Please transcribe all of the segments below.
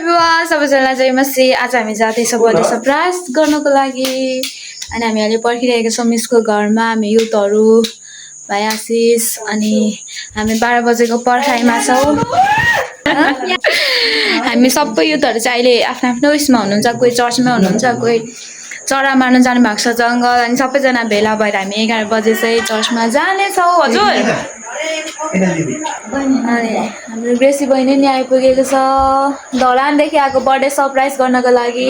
Everyone सबैजनालाई जय मसी। आज हामी जाँदैछौँ बर्थडे सरप्राइज गर्नको लागि अनि हामी अहिले पर्खिरहेका छौँ मिसको घरमा। हामी युथहरू भाइ आशिष अनि हामी 12 बजेको पर्खाइमा छौँ। हामी सबै युथहरू चाहिँ अहिले आफ्नो आफ्नो उयसमा हुनुहुन्छ, कोही चर्चमा हुनुहुन्छ, कोही चरा मार्न जानु भएको छ जङ्गल। अनि सबैजना भेला भएर हामी 11 बजे चाहिँ चर्चमा जानेछौँ। हजुर अनि हाम्रो ग्रेसी बहिनी नि आइपुगेको छ धरानदेखि आएको बर्थडे सरप्राइज गर्नको लागि।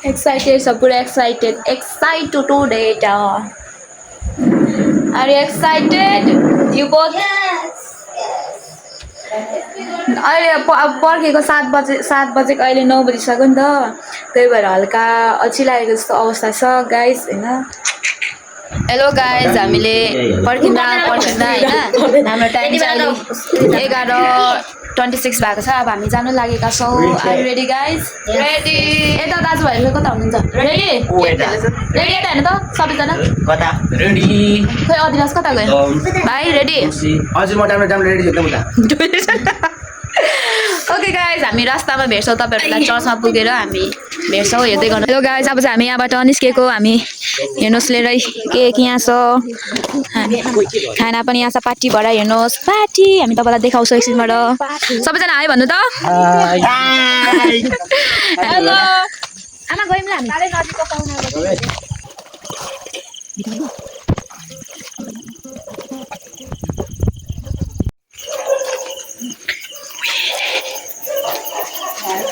एक्साइटेड छ, पुरा excited to date. Are you excited you both? अहिले पर्खेको 7 बजेको अहिले 9 बजिसक्यो नि त, त्यही भएर हल्का अल्छी लागेको जस्तो अवस्था छ गाइस होइन। हेलो गाइज, हामीले पर्खिँदा होइन हाम्रो टाइम चाहिँ 11:26 भएको छ। अब हामी जानु लागेका छौँ। Are you ready guys? Ready. यता दाजुभाइहरू कता हुनुहुन्छ? रेडी रेडी यता हेर्नु त सबैजना कता रेडी। खोइ अधिराज कता गयो भाइ? रेडी हजुर म टाइम रेडी छु त। ओके गाइज, हामी रास्तामा भेट्छौँ तपाईँहरूलाई। चर्चमा पुगेर हामी भेट्छौँ हेर्दै गर्नु। हेलो गाइज, अब चाहिँ हामी यहाँबाट निस्केको। हामी हेर्नुहोस् लिएर केक यहाँ छ, हामी खाना पनि यहाँ छ। पार्टी भएर हेर्नुहोस् पार्टी। हामी तपाईँलाई देखाउँछौँ एकछिनबाट। सबैजना हाई भन्नु त। हेलो आमा गयौँ ल हामी नजिकको पाहुना।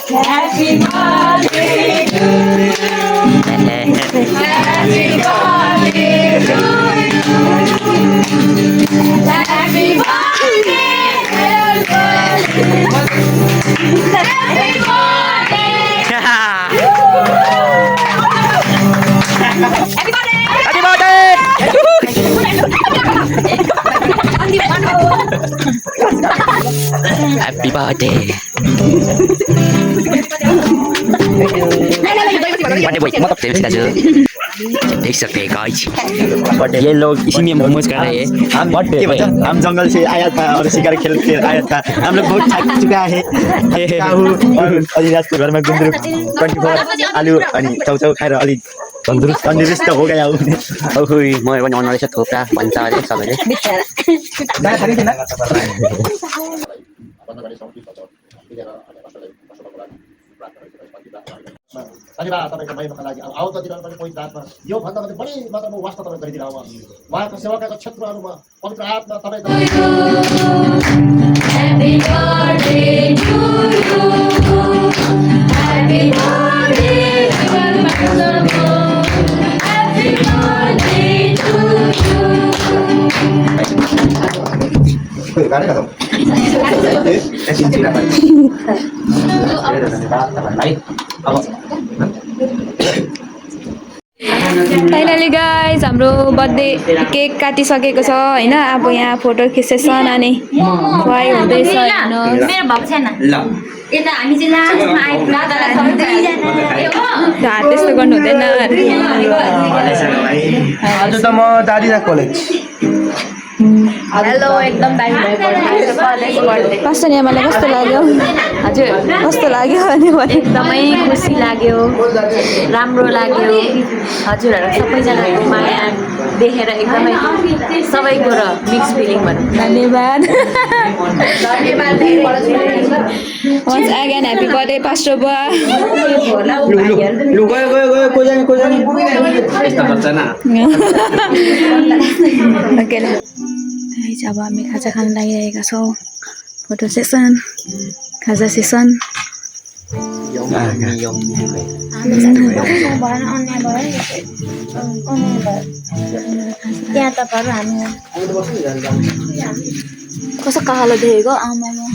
Happy birthday to you. Happy birthday to you. Happy birthday, dear birthday. Happy birthday. Happy birthday. Happy birthday. Happy birthday. देख सकते हैं गाइस, ये लोग इसी में मोमोज कर रहे हैं। हम जंगल से आया था और शिकार खेल के आया था। हम लोग बहुत थक चुका है। अलीराजको घरमा गुन्द्रुक 24 आलु अनि चाउचाउ खाएर अलि तन्दुरुस्त हो गया हूँ। ओइ म पनि अनरहेछ थोप्रा भन्छ अरे सबैले। धन्यवाद तपाईँको महिमाका लागि। अब आउँदो दिनहरू पनि पवित्र आत्मा यो भन्दा पनि बढी मात्रामा वास्ता तपाईँ गरिदिनु अब उहाँको सेवाका क्षेत्रहरूमा पवित्र आत्मा तपाईँ। Happy birthday to you. Happy birthday Happy birthday to you. Finally guys हाम्रो बर्थडे केक काटिसकेको छ होइन। अब यहाँ फोटो खिचेसन अनि खुवाइ हुँदैछ। त्यस्तो गर्नु हुँदैन। आज त म दादिना कलेज। हेलो एकदम दामी भयो। पास्टर यहाँलाई कस्तो लाग्यो? हजुर कस्तो लाग्यो भने एकदमै खुसी लाग्यो, राम्रो लाग्यो। हजुरहरू सबैजनाको माया देखेर एकदमै सबैको र मिक्स फिलिङ भनौँ। धन्यवाद once again happy birthday pastor बुवा। ओके अब हामी खाजा खान लागिरहेका छौँ। फोटो सेसन, खाजा सेसन। कसो कालो देखेको आमामा।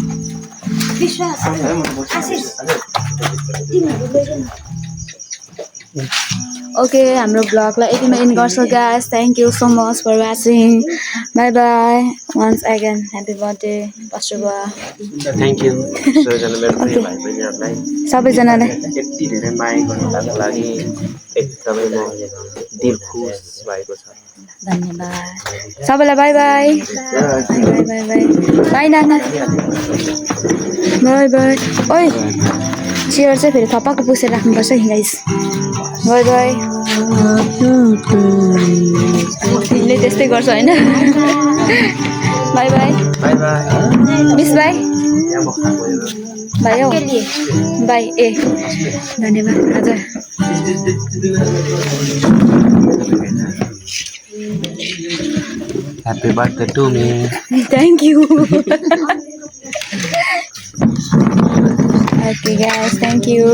ओके हाम्रो ब्लगलाई यतिमा एन्ड गर्छौँ guys thank you so much for watching bye bye once again happy birthday पस्टुबा थ्याङ्क यू सबैजना मेरो प्रिय भाइ बहिनीहरूलाई सबैजनालाई यति धेरै माया गर्नुको लागि एकदमै म दिल खुस भएको छ धन्यवाद सबैलाई by bye bye bye bye by Nana by by ओइ चेयर चाहिँ फेरि थपक्क पुसेर राख्नुपर्छ नि गाइस बाई बाई तिमीले त्यस्तै गर्छ होइन bye bye bye bye miss bye यहाँ म खाएको बाई हौ बाई ए धन्यवाद हजुर happy birthday to me thank you okay guys thank you